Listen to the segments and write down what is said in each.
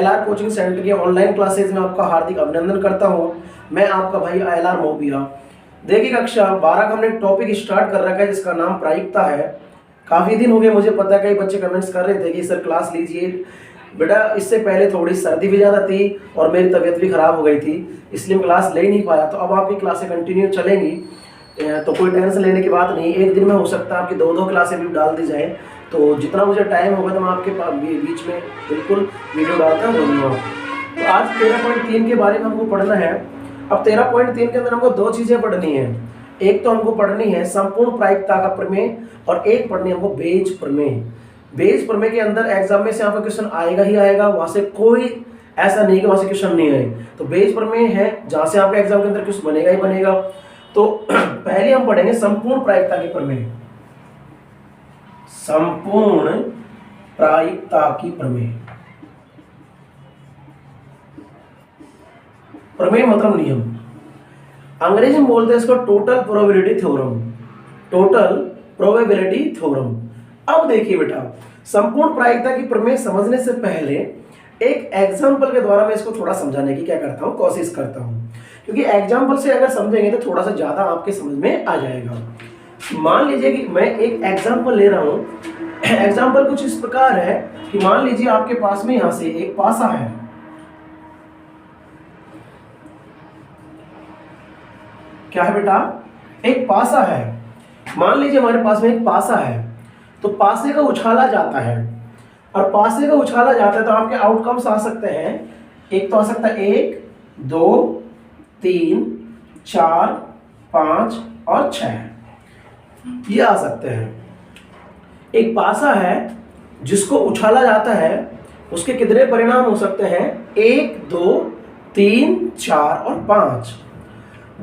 ILR coaching centre के online classes में आपका हार्दिक अभिनंदन करता हूँ। मैं आपका भाई ILR मोबिया। देखिए कक्षा 12 का हमने टॉपिक स्टार्ट कर रखा है जिसका नाम प्रायिकता है। काफ़ी दिन हो गए, मुझे पता है कई बच्चे कमेंट्स कर रहे थे कि सर क्लास लीजिए। बेटा इससे पहले थोड़ी सर्दी भी ज़्यादा थी और मेरी तबीयत भी ख़राब हो गई थी, इसलिए मैं क्लास ले नहीं पाया। तो अब आपकी क्लासें कंटिन्यू चलेंगी, तो कोई टेंशन लेने की बात नहीं। एक दिन में हो सकता है आपकी 2-2 क्लासें भी डाल दी जाए, तो जितना मुझे टाइम होगा तो मैं आपके बीच में बिल्कुल वीडियो डालता रहूँगा। तो आज 13.3 के बारे में हमको पढ़ना है। अब 13.3 के अंदर हमको 2 चीज़ें पढ़नी है। एक तो हमको पढ़नी है संपूर्ण प्रायिकता का प्रमेय और एक पढ़नी है हमको बेज प्रमेय। बेज प्रमेय के अंदर एग्जाम में से आपका क्वेश्चन आएगा ही आएगा, वहाँ से कोई ऐसा नहीं कि वहाँ से क्वेश्चन नहीं आए। तो बेज प्रमेय है जहाँ से आपके एग्जाम के अंदर क्वेश्चन बनेगा ही बनेगा। तो पहले हम पढ़ेंगे संपूर्ण प्रायिकता के प्रमेय। संपूर्ण प्रायिकता की प्रमेय। प्रमेय मतलब नियम, अंग्रेजी में बोलते हैं इसको total probability theorem. Total probability theorem. अब देखिए बेटा, संपूर्ण प्रायिकता की प्रमेय समझने से पहले एक एग्जाम्पल के द्वारा मैं इसको थोड़ा समझाने की क्या करता हूँ, कोशिश करता हूँ, क्योंकि एग्जाम्पल से अगर समझेंगे तो थोड़ा सा ज्यादा आपके समझ में आ जाएगा। मान लीजिए कि मैं एक एग्जाम्पल ले रहा हूँ। एग्जाम्पल कुछ इस प्रकार है कि मान लीजिए आपके पास में यहां से एक पासा है। क्या है बेटा? एक पासा है। मान लीजिए हमारे पास में एक पासा है, तो पासे का उछाला जाता है और पासे का उछाला जाता है तो आपके आउटकम्स आ सकते हैं। एक तो आ सकता है 1, 2, 3, 4, 5 और 6, ये आ सकते हैं। एक पासा है जिसको उछाला जाता है, उसके कितने परिणाम हो सकते हैं? 1, 2, 3, 4 और 5।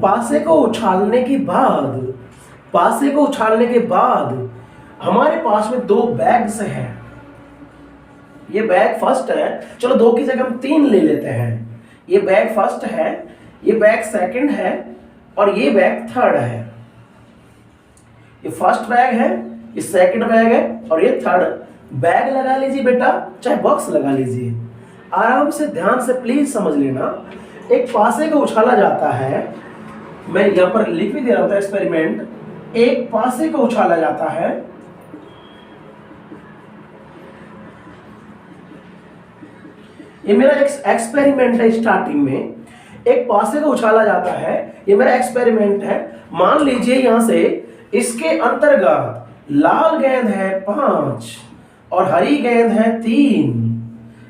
पासे को उछालने के बाद हमारे पास में 2 बैग्स हैं। ये बैग फर्स्ट है, चलो 2 की जगह हम 3 ले लेते हैं। ये बैग फर्स्ट है, ये बैग सेकंड है और ये बैग थर्ड है। ये फर्स्ट बैग है, ये सेकंड बैग है और ये थर्ड बैग। लगा लीजिए बेटा, चाहे बॉक्स लगा लीजिए, आराम से ध्यान से प्लीज समझ लेना। एक पासे को उछाला जाता है, मैं यहां पर लिख भी दे रहा था एक्सपेरिमेंट। एक पासे को उछाला जाता है, ये मेरा एक्सपेरिमेंट है। स्टार्टिंग में एक पासे को उछाला जाता है, ये मेरा एक्सपेरिमेंट है। मान लीजिए यहां से इसके अंतर्गत लाल गेंद है 5 और हरी गेंद है 3।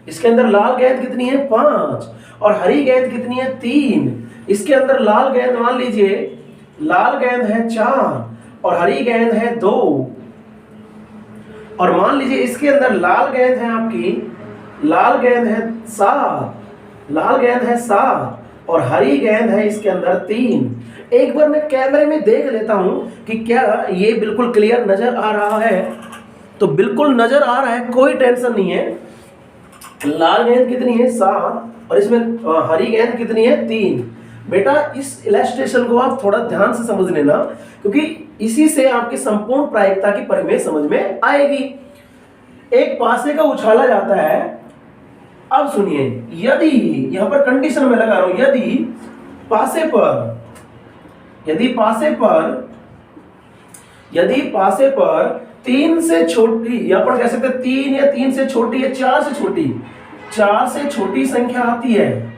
इसके अंदर लाल गेंद कितनी है? 5 और हरी गेंद कितनी है? 3। इसके अंदर लाल गेंद मान लीजिए लाल गेंद है 4 और हरी गेंद है 2। और मान लीजिए इसके अंदर लाल गेंद है आपकी, लाल गेंद है 7, लाल गेंद है 7 और हरी गेंद है इसके अंदर 3। एक बार मैं कैमरे में देख लेता हूं कि क्या ये बिल्कुल क्लियर नजर आ रहा है। तो बिल्कुल नजर आ रहा है, कोई टेंशन नहीं है। लाल गेंद कितनी है? 7 और इसमें हरी गेंद कितनी है? 3। बेटा इस इलस्ट्रेशन को आप थोड़ा ध्यान से समझ लेना, क्योंकि इसी से आपकी संपूर्ण प्रायिकता की प्रमेय समझ में आएगी। एक पासे का उछाला जाता है। अब सुनिए, यदि यहां पर कंडीशन में लगा रहा हूं, यदि पासे पर 3 से छोटी, यहां पर कह सकते 3 या 3 से छोटी या 4 से छोटी संख्या आती है।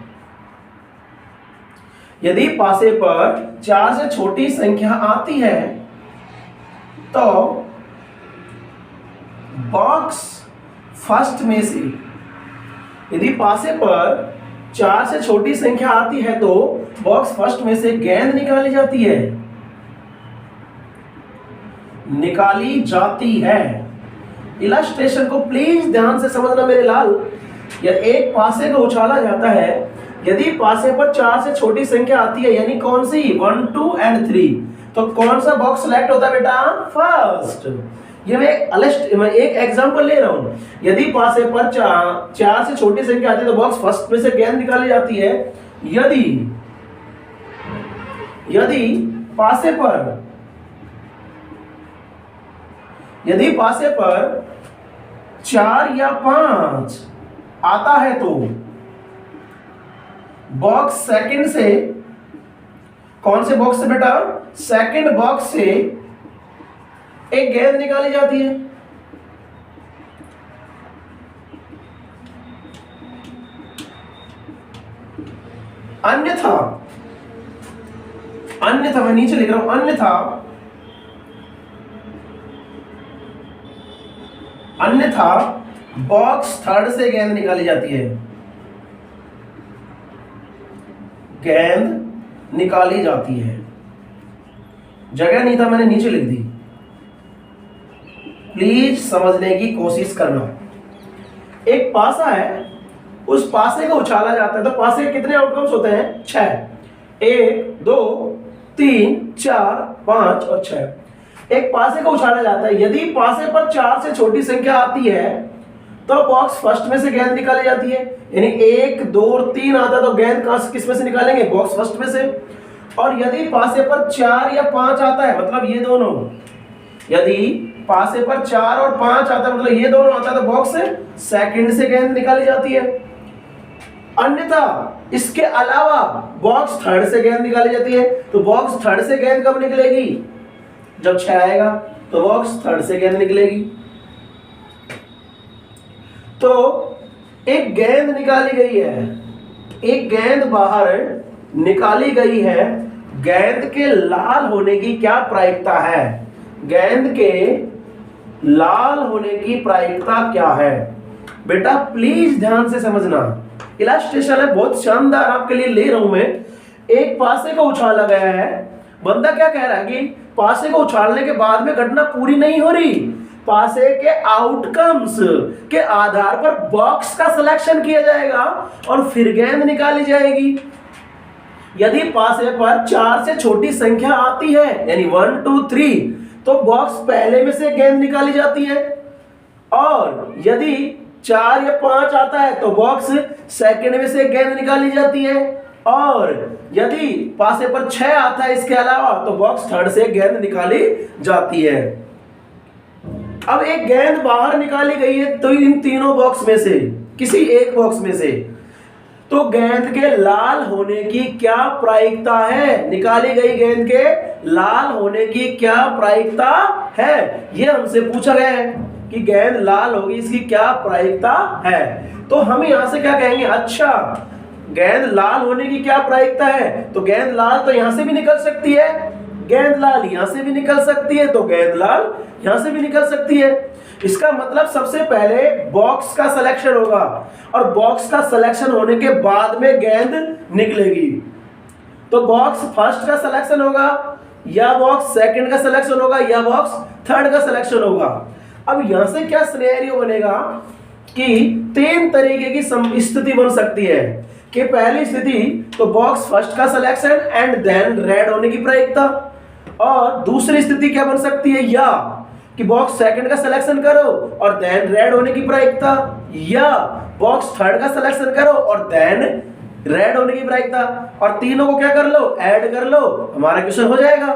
यदि पासे पर 4 से छोटी संख्या आती है तो बॉक्स फर्स्ट में से, यदि पासे पर 4 से छोटी संख्या आती है तो बॉक्स फर्स्ट में से गेंद निकाली जाती है। इलस्ट्रेशन को प्लीज ध्यान से समझना मेरे लाल। या एक पासे को उछाला जाता है, यदि पासे पर 4 से छोटी संख्या आती है, यानी कौन सी? 1, 2 और 3, तो कौन सा बॉक्स सिलेक्ट होता है बेटा? फर्स्ट। ये मैं एक एग्जांपल ले रहा हूं। यदि पासे पर 4 से छोटी संख्या आती है तो बॉक्स फर्स्ट में से गेंद निकाली जाती है। यदि पासे पर 4 या 5 आता है तो बॉक्स सेकंड से, कौन से बॉक्स से बेटा, सेकंड बॉक्स से एक गेंद निकाली जाती है। अन्यथा, अन्यथा मैं नीचे लिख रहा हूं, अन्यथा, अन्यथा बॉक्स थर्ड से गेंद निकाली जाती है, गेंद निकाली जाती है। जगह नहीं था, मैंने नीचे लिख दी, प्लीज समझने की कोशिश करना। एक पासा है, उस पासे को उछाला जाता है, तो पासे के कितने आउटकम्स होते हैं, 6, 1 2 3 4 5 और 6। एक पासे को उछाला जाता है, यदि पासे पर 4 से छोटी संख्या आती है तो बॉक्स फर्स्ट में से गेंद निकाली जाती है। यानी 1 2 और 3 आता है तो गेंद किस में से निकालेंगे, बॉक्स फर्स्ट में से। और यदि पासे पर 4 या 5 आता है, मतलब ये दोनों, यदि पासे पर 4 और 5 आता है, मतलब ये दोनों आता है, तो बॉक्स सेकंड से गेंद निकाली जाती है। अन्यथा इसके अलावा बॉक्स थर्ड से गेंद निकाली जाती है। तो बॉक्स थर्ड से गेंद कब निकलेगी, जब 6 आएगा तो बॉक्स थर्ड से गेंद निकलेगी। तो एक गेंद निकाली गई है, एक गेंद बाहर निकाली गई है, गेंद के लाल होने की क्या प्रायिकता है, गेंद के लाल होने की प्रायिकता क्या है। बेटा प्लीज ध्यान से समझना, इलास्ट्रेशन है बहुत शानदार आपके लिए ले रहा हूं मैं। एक पासे को उछाला गया है, बंदा क्या कह रहा है कि पासे को उछालने के बाद में घटना पूरी नहीं हो रही, पासे के आउटकम्स के आधार पर बॉक्स का सिलेक्शन किया जाएगा और फिर गेंद निकाली जाएगी। यदि पासे पर 4 से छोटी संख्या आती है, यानी 1 2 3, तो बॉक्स पहले में से गेंद निकाली जाती है। और यदि 4 या 5 आता है तो बॉक्स सेकंड में से गेंद निकाली जाती है। और यदि पासे पर 6 आता है इसके अलावा, तो बॉक्स थर्ड से गेंद निकाली जाती है। अब एक गेंद बाहर निकाली गई है, तो इन तीनों बॉक्स में से किसी एक बॉक्स में से, तो गेंद के लाल होने की क्या प्रायिकता है, निकाली गई गेंद के लाल होने की क्या प्रायिकता है, यह हमसे पूछा गया है कि गेंद लाल होगी, इसकी क्या प्रायिकता है। तो हम यहां से क्या कहेंगे, अच्छा गेंद लाल होने की क्या प्रायिकता है, तो गेंद लाल तो यहां से भी निकल सकती है, गेंद लाल यहां से भी निकल सकती है, तो गेंद लाल यहां से भी निकल सकती है। इसका मतलब सबसे पहले बॉक्स का सिलेक्शन होगा और बॉक्स का सिलेक्शन होने के बाद में गेंद निकलेगी। तो बॉक्स फर्स्ट का सिलेक्शन होगा, या बॉक्स सेकंड का सिलेक्शन होगा, या बॉक्स थर्ड का सिलेक्शन होगा। अब यहां से क्या सिनेरियो बनेगा कि 3 तरीके की स्थिति बन सकती है कि पहली स्थिति तो बॉक्स फर्स्ट का सिलेक्शन एंड देन रेड होने की प्रायिकता, और दूसरी स्थिति क्या बन सकती है, या कि बॉक्स सेकंड का सिलेक्शन करो और देन रेड होने की प्रायिकता, या बॉक्स थर्ड का सिलेक्शन करो और देन रेड होने की प्रायिकता, और तीनों को क्या कर लो, ऐड कर लो, हमारा क्वेश्चन हो जाएगा।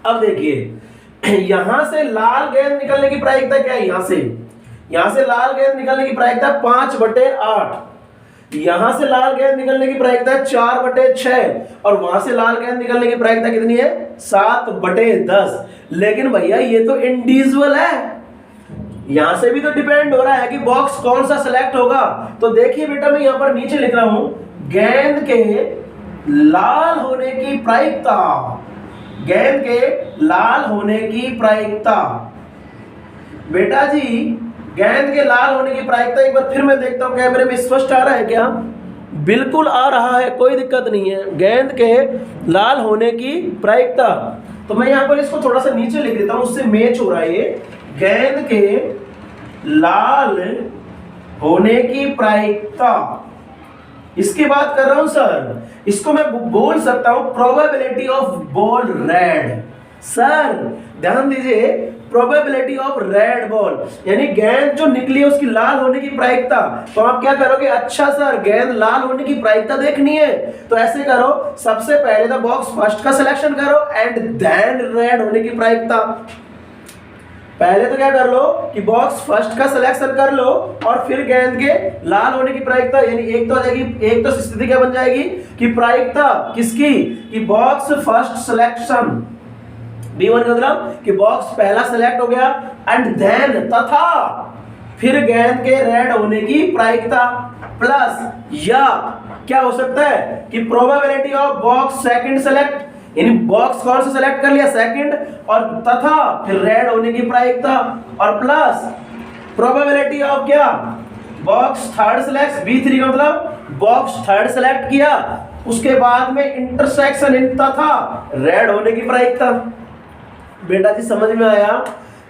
अब देखिए यहां से लाल गेंद निकलने की प्रायिकता क्या है, यहां से लाल गेंद निकलने की प्रायिकता 5/8, यहां से लाल गेंद निकलने की प्रायिकता 4/6, और वहां से लाल गेंद निकलने की प्रायिकता कितनी है, 7/10। लेकिन भैया ये तो इंडिविजुअल है, यहां से भी तो डिपेंड हो रहा है कि बॉक्स कौन सा सिलेक्ट होगा। तो देखिए बेटा मैं यहां पर नीचे लिख रहा हूं, गेंद के लाल होने की प्रायिकता, गेंद के लाल होने की प्रायिकता। बेटा जी गेंद के लाल होने की प्रायिकता एक बार फिर मैं देखता हूं कैमरे में स्पष्ट आ रहा है क्या, बिल्कुल आ रहा है, कोई दिक्कत नहीं है। गेंद के लाल होने की प्रायिकता, तो मैं यहां पर इसको थोड़ा सा नीचे लिख देता हूं, उससे मैच हो रहा है ये। गेंद के लाल होने की प्रायिकता, इसकी बात कर रहा हूं सर, इसको मैं बोल सकता हूं probability of ball red. Sir ध्यान दीजिए, प्रोबेबिलिटी ऑफ रेड बॉल, यानी गेंद जो निकली है उसकी लाल होने की प्रायिकता। तो आप क्या करोगे, अच्छा सर गेंद लाल होने की प्रायिकता देखनी है, तो ऐसे करो, सबसे पहले तो बॉक्स फर्स्ट का सिलेक्शन करो एंड देन रेड होने की प्रायिकता। पहले तो क्या कर लो कि बॉक्स फर्स्ट का सिलेक्शन कर लो और फिर गेंद के लाल होने की प्रायिकता, यानी एक तो आ जाएगी, एक तो स्थिति क्या बन जाएगी कि प्रायिकता किसकी, कि बॉक्स फर्स्ट सिलेक्शन, B1 का मतलब कि बॉक्स पहला सिलेक्ट हो गया, एंड देन तथा फिर गेंद के रेड होने की प्रायिकता, प्लस या क्या हो सकता है कि probability of box second select, यानी बॉक्स कौन सा सेलेक्ट कर लिया सेकंड, और तथा फिर रेड होने की प्रायिकता, और प्लस प्रोबेबिलिटी ऑफ क्या बॉक्स थर्ड सेलेक्ट, B3 का मतलब बॉक्स थर्ड सेलेक्ट किया उसके बाद में इंटरसेक्शन इन तथा रेड होने की प्रायिकता। बेटा जी समझ में आया?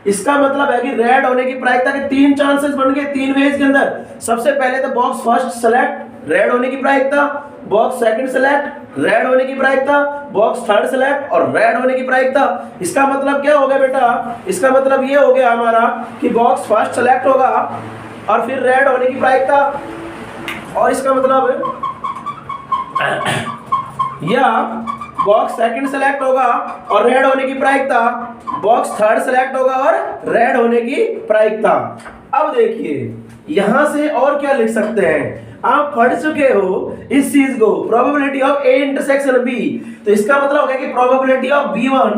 इसका मतलब है कि रेड होने की प्रायिकता के तीन चांसेस बन गए तीन वेज के अंदर। सबसे पहले तो बॉक्स फर्स्ट सेलेक्ट रेड होने की प्रायिकता, बॉक्स सेकंड सेलेक्ट रेड होने की प्रायिकता, बॉक्स थर्ड सेलेक्ट और रेड होने की प्रायिकता। इसका मतलब क्या हो गया बेटा? इसका मतलब ये हो गया हमारा कि बॉक्स फर्स्ट सेलेक्ट होगा और फिर रेड होने की प्रायिकता, और इसका मतलब या बॉक्स सेकंड सेलेक्ट होगा और रेड होने की प्रायिकता, बॉक्स थर्ड सेलेक्ट होगा और रेड होने की प्रायिकता। अब देखिए यहां से और क्या लिख सकते हैं, आप पढ़ चुके हो इस चीज को, probability of A intersection B। तो इसका मतलब हो गया कि प्रोबेबिलिटी ऑफ B1,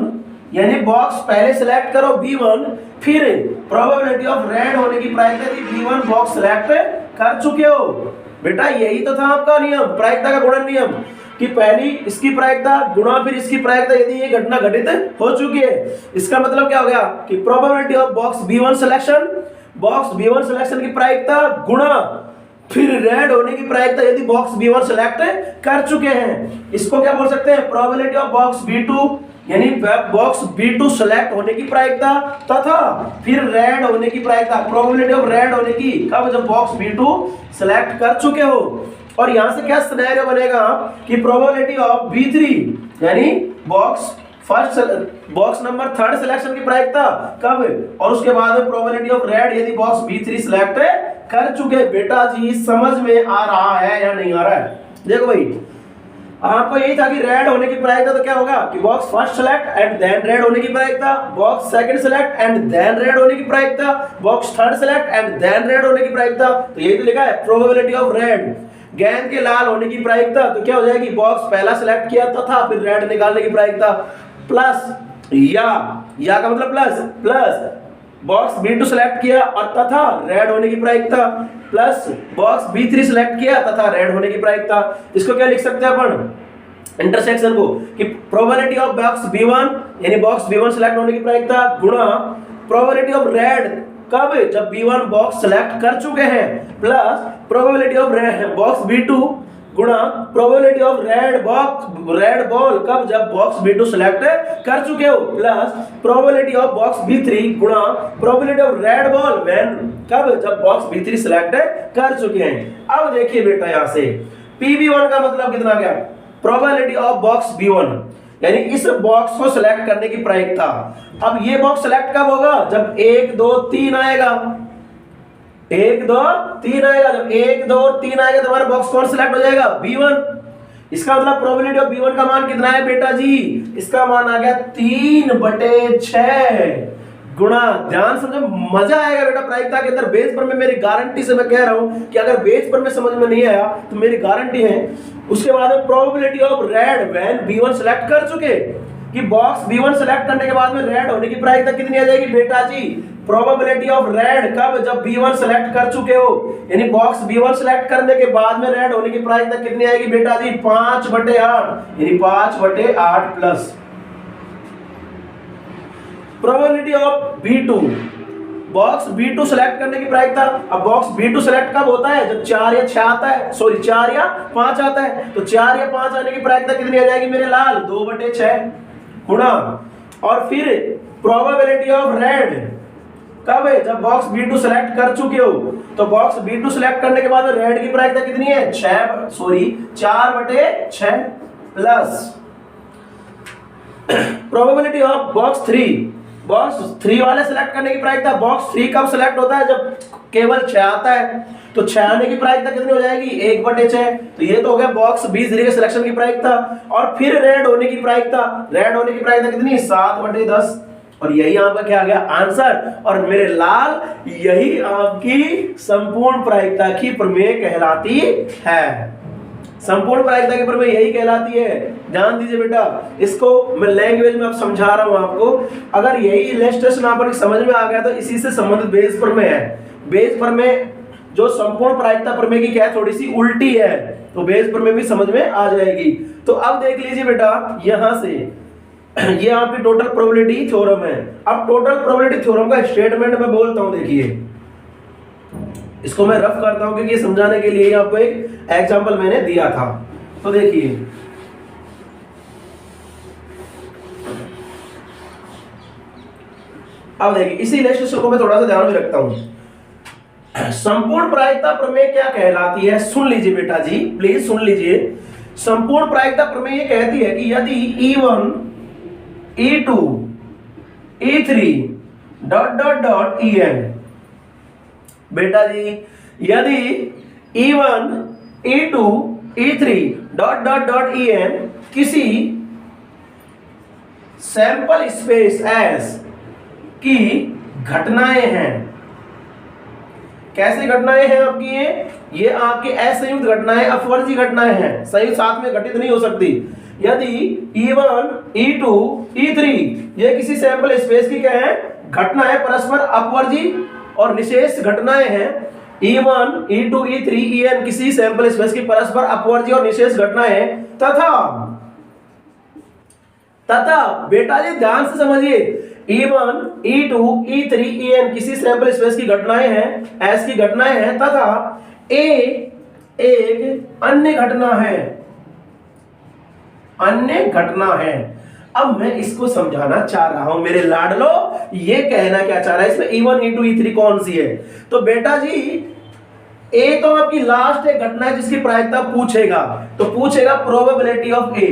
यानी बॉक्स पहले सिलेक्ट करो B1, फिर प्रोबेबिलिटी ऑफ रेड होने की प्रायिकता थी B1 बॉक्स सिलेक्ट कर चुके हो। बेटा यही तो था आपका नियम, प्रायिकता का गुणन नियम, कि पहली इसकी प्रायिकता गुणा फिर इसकी प्रायिकता यदि ये घटना घटित हो चुकी है। इसका मतलब क्या हो गया कि probability of box B1 selection, box B1 selection की प्रायिकता गुणा फिर रेड होने की प्रायिकता यदि बॉक्स B1 सिलेक्ट कर चुके हैं। इसको क्या बोल सकते हैं? प्रोबेबिलिटी ऑफ बॉक्स B2, यानी बॉक्स B2 सिलेक्ट होने की प्रायिकता तथा फिर रेड होने की प्रायिकता, प्रोबेबिलिटी ऑफ रेड होने की कब, जब बॉक्स B2 सिलेक्ट कर चुके हो। और यहां से क्या सिनेरियो बनेगा कि प्रोबेबिलिटी ऑफ B3, यानी box first box number third selection की प्रायिकता कब, और उसके बाद में प्रोबेबिलिटी ऑफ रेड यदि बॉक्स B3 सिलेक्ट कर चुके। बेटा जी समझ में आ रहा है या नहीं आ रहा है? देखो भाई आपको यही था कि रेड होने की प्रायिकता तो क्या होगा कि box first select and then red होने की प्रायिकता, box second select and then red होने की प्रायिकता, box third select and then red होने की प्रायिकता। तो यही तो लिखा है प्रोबेबिलिटी ऑफ रेड, गेंद के लाल होने की प्रायिकता तो क्या हो जाएगी, बॉक्स पहला सेलेक्ट किया तथा फिर रेड निकालने की प्रायिकता, प्लस या का मतलब प्लस बॉक्स B2 सिलेक्ट किया और तथा रेड होने की प्रायिकता, प्लस बॉक्स B3 सिलेक्ट किया तथा रेड होने की प्रायिकता। इसको क्या लिख सकते हैं अपन, इंटरसेक्शन को, कि प्रोबेबिलिटी ऑफ बॉक्स B1, यानी बॉक्स B1 सिलेक्ट होने की प्रायिकता गुणा प्रोबेबिलिटी ऑफ रेड कब, जब B1 बॉक्स सिलेक्ट कर चुके हैं, plus probability of box B2 गुणा प्रोबेबिलिटी ऑफ रेड बॉल कब, जब बॉक्स B2 सिलेक्ट कर चुके हो, plus probability of box B3 गुणा probability of red ball when कब, जब बॉक्स B3 सिलेक्ट कर चुके हैं। अब देखिए बेटा यहां से PB1 का मतलब कितना गया, प्रोबेबिलिटी ऑफ बॉक्स B1, यानी इस बॉक्स को सिलेक्ट करने की प्रायिकता। अब ये बॉक्स सिलेक्ट कब होगा, जब 1 2 3 आएगा, 1 2 3 आएगा, जब 1 2 और 3 आएगा तो हमारा बॉक्स कौन सिलेक्ट हो जाएगा, B1। इसका मतलब प्रोबेबिलिटी ऑफ B1 का मान कितना है बेटा जी, इसका मान आ गया 3/6 गुणा, ध्यान समझो मजा आएगा बेटा प्रायिकता के अंदर। बेस पर में मेरी गारंटी से मैं कह रहा हूं कि अगर बेस पर में समझ में नहीं आया तो मेरी गारंटी है। उसके बाद में probability of red when B1 select कर चुके, कि बॉक्स B1 सिलेक्ट करने के बाद में रेड होने की प्रायिकता कितनी आ जाएगी बेटा जी, प्रोबेबिलिटी ऑफ रेड कब, जब B1 सिलेक्ट कर चुके हो, यानी बॉक्स B1 सिलेक्ट करने के बाद में रेड होने की प्रायिकता कितनी आएगी बेटा जी, 5/8, यानी 5/8 plus probability of B2, box B2 select करने की प्रायिकता। अब बॉक्स B2 सिलेक्ट कब होता है, जब 4 या 6 आता है, सॉरी 4 या 5 आता है, तो 4 या 5 आने की प्रायिकता कितनी आ जाएगी मेरे लाल, 2/6 गुणा, और फिर प्रोबेबिलिटी ऑफ रेड कब है, जब बॉक्स B2 सिलेक्ट कर चुके हो, तो बॉक्स B2 सिलेक्ट करने के बाद रेड की प्रायिकता कितनी है, 4/6 plus probability of box 3, box 3 वाले सिलेक्ट करने की प्रायिकता। बॉक्स 3 कब सिलेक्ट होता है, जब केवल 6 आता है, तो 6 आने की प्रायिकता कितनी हो जाएगी, 1/6। तो ये तो हो गया बॉक्स B3 के सिलेक्शन की प्रायिकता। और फिर रेड होने की प्रायिकता, रेड होने की प्रायिकता कितनी, 7/10 और यही आपका क्या आ गया आंसर। और मेरे लाल यही आपकी संपूर्ण प्रायिकता की प्रमेय कहलाती है। संपूर्ण प्रायिकता की प्रमेय यही कहलाती है। ध्यान दीजिए बेटा, इसको मैं लैंग्वेज में अब समझा रहा हूं आपको। अगर यही इलस्ट्रेशन आपको समझ में आ गया तो इसी से संबंधित बेस प्रमेय है। बेस प्रमेय जो संपूर्ण प्रायिकता प्रमेय की क्या है, थोड़ी सी उल्टी है, तो बेस प्रमेय भी समझ में आ जाएगी। तो अब देख लीजिए बेटा, यहां से ये आपकी टोटल प्रोबेबिलिटी थ्योरम है। अब टोटल प्रोबेबिलिटी थ्योरम का स्टेटमेंट मैं बोलता हूं, देखिए इसको मैं रफ करता हूं क्योंकि समझाने के लिए आपको एक एग्जांपल मैंने दिया था। तो देखिए, अब देखिए इसी इलस्ट्रेशन को मैं थोड़ा सा ध्यान में रखता हूं। संपूर्ण प्रायिकता प्रमेय क्या कहलाती है, सुन लीजिए बेटा जी, प्लीज सुन लीजिए। संपूर्ण प्रायिकता प्रमेय ये कहती है कि यदि E1 E2 E3 dot dot dot En, बेटा जी यदि E1 E2 E3 dot dot dot En किसी सैंपल स्पेस S की घटनाएं हैं। कैसी घटनाएं हैं आपकी, ये आपके असंयुक्त घटनाएं, अपवर्जी घटनाएं हैं, संयुक्त साथ में घटित नहीं हो सकती। यदि E1 E2 E3 ये किसी सैंपल स्पेस की क्या है, घटनाएं परस्पर अपवर्जी और निशेष घटनाएं हैं। E1 E2 E3 En किसी सैंपल स्पेस की परस्पर अपवर्जी और निशेष घटनाएं हैं तथा बेटा जी ध्यान से समझिए, E1 E2 E3 En किसी सैंपल स्पेस की घटनाएं हैं, S की घटनाएं हैं, तथा A एक अन्य घटना है, अन्य घटना है। अब मैं इसको समझाना चाह रहा हूं मेरे लाडलो, ये कहना क्या चाह रहा है इसमें E1 E2 E3 कौन सी है। तो बेटा जी A तो आपकी लास्ट एक घटना है जिसकी प्रायिकता पूछेगा, तो पूछेगा प्रोबेबिलिटी ऑफ A।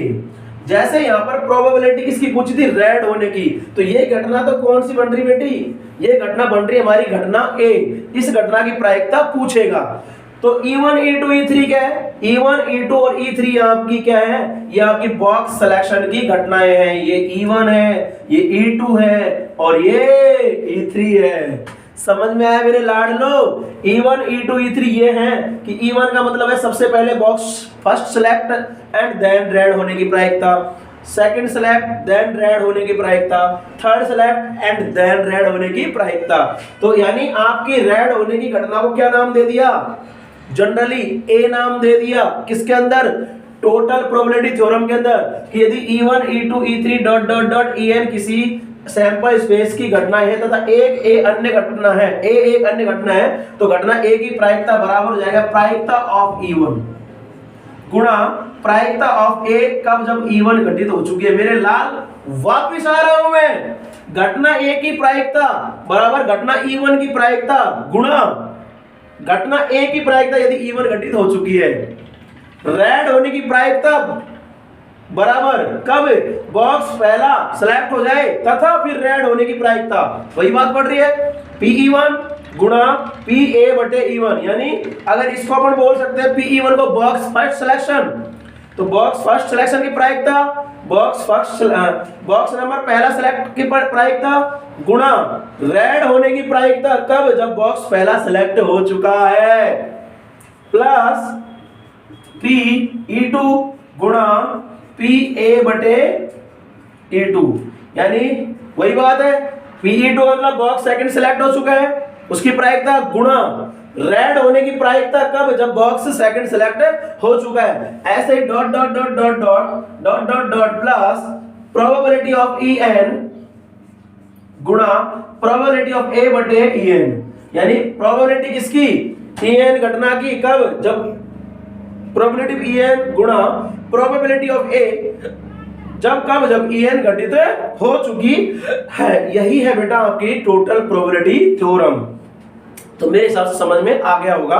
जैसे यहां पर प्रोबेबिलिटी किसकी पूछी थी, रेड होने की, तो ये घटना तो कौन सी बन रही बेटी, ये घटना बन रही है हमारी घटना A। इस घटना की प्रायिकता पूछेगा। तो E1 E2 E3 क्या है, E1 E2 और E3 आपकी क्या है, ये आपकी बॉक्स सिलेक्शन की घटनाएं हैं। ये E1 है, ये E2 है और ये E3 है। समझ में आया मेरे लाडलो। E1 E2 E3 ये हैं कि E1 का मतलब है सबसे पहले box first select and then red होने की प्रायिकता, सेकंड सेलेक्ट देन रेड होने की प्रायिकता, third select and then red होने की प्रायिकता। तो यानी आपकी रेड होने की घटना को क्या नाम दे दिया, जनरली A नाम दे दिया। किसके अंदर, टोटल प्रोबेबिलिटी थ्योरम के अंदर, कि यदि E1 E2 E3 dot dot dot En किसी सैंपल स्पेस की घटना है तथा एक A अन्य घटना है, A एक अन्य घटना है, तो घटना A की प्रायिकता बराबर हो जाएगा प्रायिकता ऑफ E1 गुणा प्रायिकता ऑफ A कब, जब E1 घटित हो चुकी है। मेरे लाल वापिस आ रहा हूं मैं, घटना A की प्रायिकता बराबर घटना E1 की प्रायिकता गुणा घटना A की प्रायिकता यदि E1 घटित हो चुकी है। रेड होने की प्रायिकता बराबर कब, बॉक्स पहला सिलेक्ट हो जाए तथा फिर रेड होने की प्रायिकता, वही बात पड़ रही है, PE1 गुणा PA बटे E1। यानी अगर इसको अपन बोल सकते हैं PE1 को बॉक्स फर्स्ट सिलेक्शन, तो बॉक्स फर्स्ट सिलेक्शन की प्रायिकता, बॉक्स नंबर पहला सिलेक्ट की प्रायिकता गुणा रेड होने की प्रायिकता कब, जब बॉक्स पहला सिलेक्ट हो चुका है, प्लस PE2 गुणा PA बटे E2। यानी वही बात है, PE2 मतलब बॉक्स सेकंड सिलेक्ट हो चुका है, उसकी प्रायिकता गुणा रेड होने की प्रायिकता कब, जब बॉक्स सेकंड सिलेक्ट हो चुका है। ऐसे dot dot dot dot dot dot dot dot plus probability of En गुणा प्रोबेबिलिटी ऑफ A बटे En। यानी प्रोबेबिलिटी किसकी, En घटना की, कब, जब प्रोबेबिलिटी En गुणा प्रोबेबिलिटी ऑफ A जब कब, जब En घटित हो चुकी है। यही है बेटा आपकी टोटल प्रोबेबिलिटी थ्योरम। तो मेरे हिसाब से समझ में आ गया होगा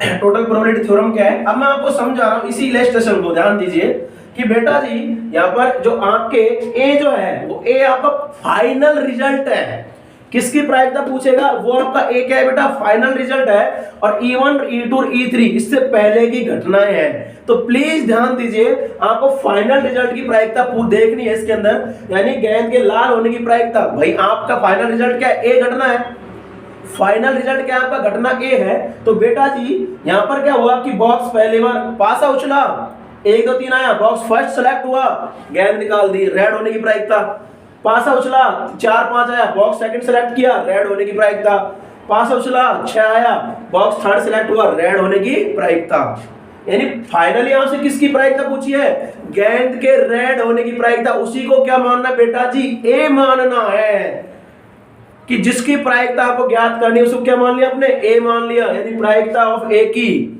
टोटल प्रोबेबिलिटी थ्योरम क्या है। अब मैं आपको समझा रहा हूं इसी इलस्ट्रेशन को, ध्यान दीजिए कि बेटा जी यहाँ पर जो आपके A जो है वो A आपका फाइनल रिजल्ट है। किसकी प्रायिकता पूछेगा, वो आपका ए क्या है बेटा, फाइनल रिजल्ट है, और E1 E2 और E3 इससे पहले की घटनाएं हैं। तो प्लीज ध्यान दीजिए, आपको फाइनल रिजल्ट की प्रायिकता देखनी है इसके अंदर, यानी गेंद के लाल होने की प्रायिकता। भाई आपका फाइनल रिजल्ट क्या है, ए घटना है, फाइनल रिजल्ट क्या है आपका, घटना ए है। तो बेटा जी यहां पर क्या हुआ कि बॉक्स पहले बार पासा उछला, 1 2 3 आया, बॉक्स फर्स्ट सेलेक्ट हुआ, गेंद निकाल दी, रेड होने की प्रायिकता। पासा उछला 4 5 आया, बॉक्स सेकंड सेलेक्ट किया, रेड होने की प्रायिकता। पासा उछला 6 आया, बॉक्स थर्ड सेलेक्ट हुआ, रेड होने की प्रायिकता। यानी फाइनली यहां से किसकी प्रायिकता पूछी है, गेंद के रेड होने की प्रायिकता। उसी को क्या मानना बेटा जी, ए मानना है, कि जिसकी प्रायिकता आपको ज्ञात करनी है उसको क्या मान लिया आपने, ए मान लिया, यानी प्रायिकता ऑफ ए की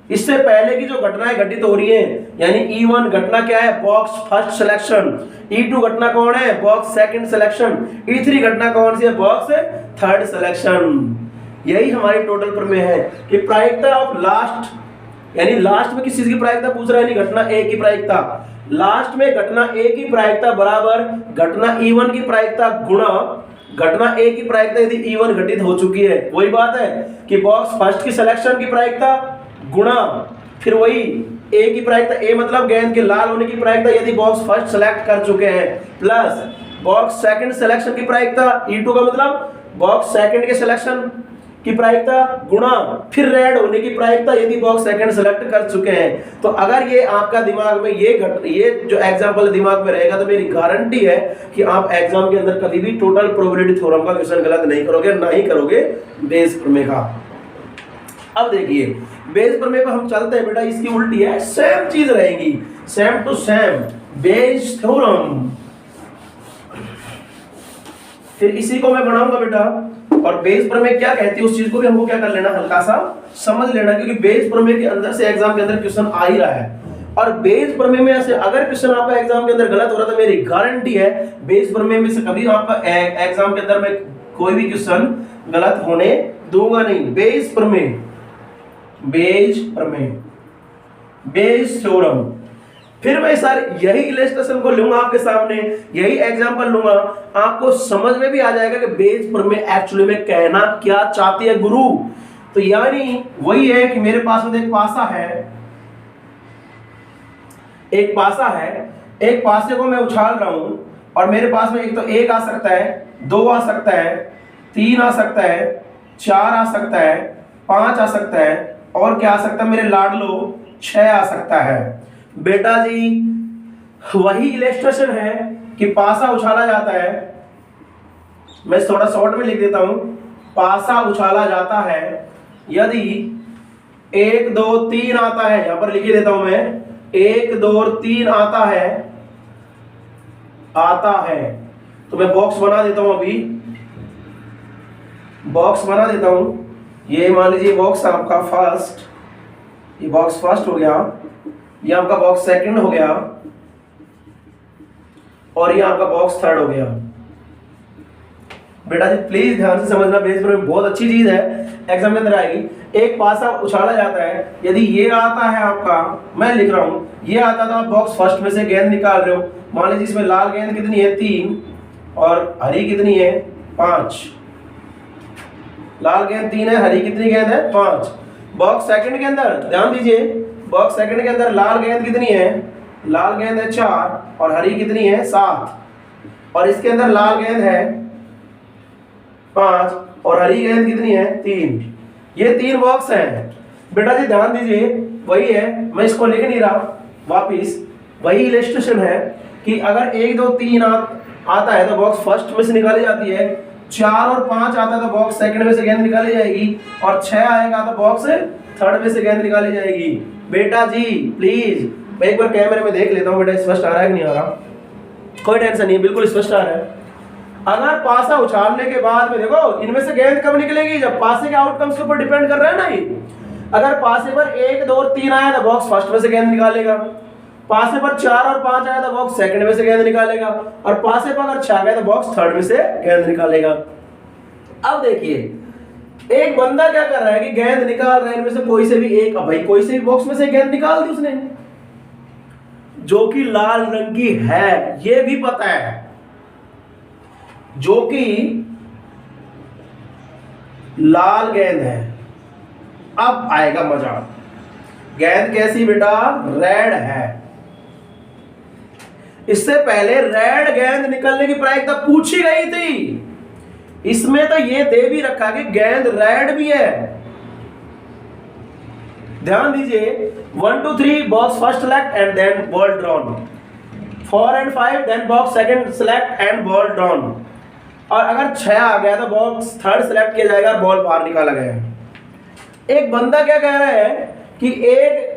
इससे पहले की जो घटनाएं घटित हो रही हैं, यानी E1 घटना क्या है, बॉक्स फर्स्ट सिलेक्शन, E2 घटना कौन है, बॉक्स सेकंड सिलेक्शन, E3 घटना कौन सी है, बॉक्स थर्ड सिलेक्शन। यही हमारी टोटल प्रमेय है कि प्रायिकता ऑफ लास्ट, यानी लास्ट में किस चीज की प्रायिकता पूछ रहा है, यानी घटना ए की प्रायिकता। लास्ट में घटना ए की प्रायिकता बराबर घटना E1 की प्रायिकता गुणा घटना ए की प्रायिकता यदि E1 घटित हो चुकी है। वही बात है कि बॉक्स फर्स्ट की सिलेक्शन की प्रायिकता गुणा फिर वही ए की प्रायिकता, ए मतलब गेंद के लाल होने की प्रायिकता यदि बॉक्स फर्स्ट सेलेक्ट कर चुके हैं, प्लस बॉक्स सेकंड सिलेक्शन की प्रायिकता, E2 का मतलब बॉक्स सेकंड के सिलेक्शन की प्रायिकता गुणा फिर रेड होने की प्रायिकता यदि बॉक्स सेकंड सेलेक्ट कर चुके हैं। तो अगर ये आपका दिमाग में ये जो एग्जांपल दिमाग में रहेगा तो मेरी गारंटी है कि आप एग्जाम के अंदर कभी भी टोटल प्रोबेबिलिटी थ्योरम का क्वेश्चन गलत नहीं करोगे, ना ही करोगे बेस प्रमेय का। अब देखिए बेस प्रमेय पर हम चलते हैं बेटा, इसकी उल्टी है, सेम चीज रहेगी, same to same Bayes theorem. फिर इसी को मैं बनाऊंगा बेटा, और बेस प्रमेय क्या कहती है उस चीज को भी हमको क्या कर लेना, हल्का सा समझ लेना, क्योंकि बेस प्रमेय के अंदर से एग्जाम के अंदर क्वेश्चन आ ही रहा है। और बेस प्रमेय में ऐसे अगर क्वेश्चन आपका एग्जाम के अंदर गलत हो रहा तो मेरी गारंटी है बेस प्रमेय में से कभी आपका एग्जाम के अंदर में कोई भी क्वेश्चन गलत होने दूंगा नहीं। बेस प्रमेय, बेस प्रमेय, बेस थ्योरम। फिर मैं सर यही इलस्ट्रेशन को लूंगा आपके सामने, यही एग्जांपल लूंगा, आपको समझ में भी आ जाएगा कि बेस प्रमेय एक्चुअली में कहना क्या चाहती है गुरु। तो यानी वही है कि मेरे पास में एक पासा है, एक पासा है, एक पासे को मैं उछाल रहा हूं, और मेरे पास में एक तो 1 आ सकता है, 2 आ सकता है, 3 आ सकता है, 4 आ सकता है, 5 आ सकता है, और क्या आ सकता है मेरे लाडलो, 6 आ सकता है। बेटा जी वही इलस्ट्रेशन है कि पासा उछाला जाता है, मैं थोड़ा शॉर्ट में लिख देता हूं, पासा उछाला जाता है यदि 1 2 3 आता है, यहां पर लिख देता हूं मैं, 1 2 3 आता है, तो मैं बॉक्स बना देता हूं, अभी बॉक्स बना देता हूं। ये मान लीजिए बॉक्स आपका फर्स्ट, ये बॉक्स फर्स्ट हो गया, ये आपका बॉक्स सेकंड हो गया, और ये आपका बॉक्स थर्ड हो गया। बेटा जी प्लीज ध्यान से समझना, बेस प्रमेय बहुत अच्छी चीज है, एग्जाम के अंदर आएगी। एक पासा उछाला जाता है, यदि ये आता है आपका, मैं लिख रहा हूं, ये आता था, बॉक्स फर्स्ट में से गेंद निकाल रहे हो, मान लीजिए इसमें लाल गेंद कितनी है 3 और हरी कितनी है 5, लाल गेंद 3 है, हरी कितनी गेंद है 5। बॉक्स सेकंड के अंदर ध्यान दीजिए, बॉक्स सेकंड के अंदर लाल गेंद कितनी है, लाल गेंद है 4 और हरी कितनी है 7, और इसके अंदर लाल गेंद है 5 और हरी गेंद कितनी है 3। ये 3 बॉक्स हैं। बेटा जी ध्यान दीजिए, वही है, मैं इसको लिख नहीं रहा, वापिस वही इलस्ट्रेशन है कि अगर 1 2 3 आता है तो बॉक्स फर्स्ट में से निकाली जाती है, 4 और 5 आता है तो बॉक्स सेकंड में से गेंद निकाली जाएगी, और 6 आएगा तो बॉक्स थर्ड में से गेंद निकाली जाएगी। बेटा जी प्लीज मैं एक बार कैमरे में देख लेता हूँ बेटा, स्पष्ट आ रहा है कि नहीं आ रहा, कोई टेंशन नहीं, बिल्कुल स्पष्ट आ रहा है। अगर पासा उछालने के बाद में देखो इनमें से गेंद कब निकलेगी, जब पासे के आउटकम्स के ऊपर डिपेंड कर रहा है ना ये। अगर पासे पर 1 2 और 3 आया तो बॉक्स फर्स्ट में से गेंद निकालेगा, पासे पर 4 और 5 आया तो बॉक्स सेकंड में से गेंद निकालेगा, और पासे पर अगर 6 गया तो बॉक्स थर्ड में से गेंद निकालेगा। अब देखिए एक बंदा क्या कर रहा है कि गेंद निकाल रहा है, इनमें से कोई से भी एक, भाई कोई से भी बॉक्स में से गेंद निकाल दी उसने, जो कि लाल रंग की है, ये भी पता है, जो कि लाल गेंद है। अब आएगा मजा। गेंद कैसी बेटा? रेड है। इससे पहले रेड गेंद निकलने की प्रायिकता पूछी गई थी। इसमें तो ये दे भी रखा कि गेंद रेड भी है। ध्यान दीजिए, 1 2 3 box first select and then ball drawn, 4 and 5 then box second select and ball drawn. और अगर 6 आ गया तो बॉक्स थर्ड सेलेक्ट किया जाएगा, बॉल बाहर निकाला गया। एक बंदा क्या कह रहा है कि एक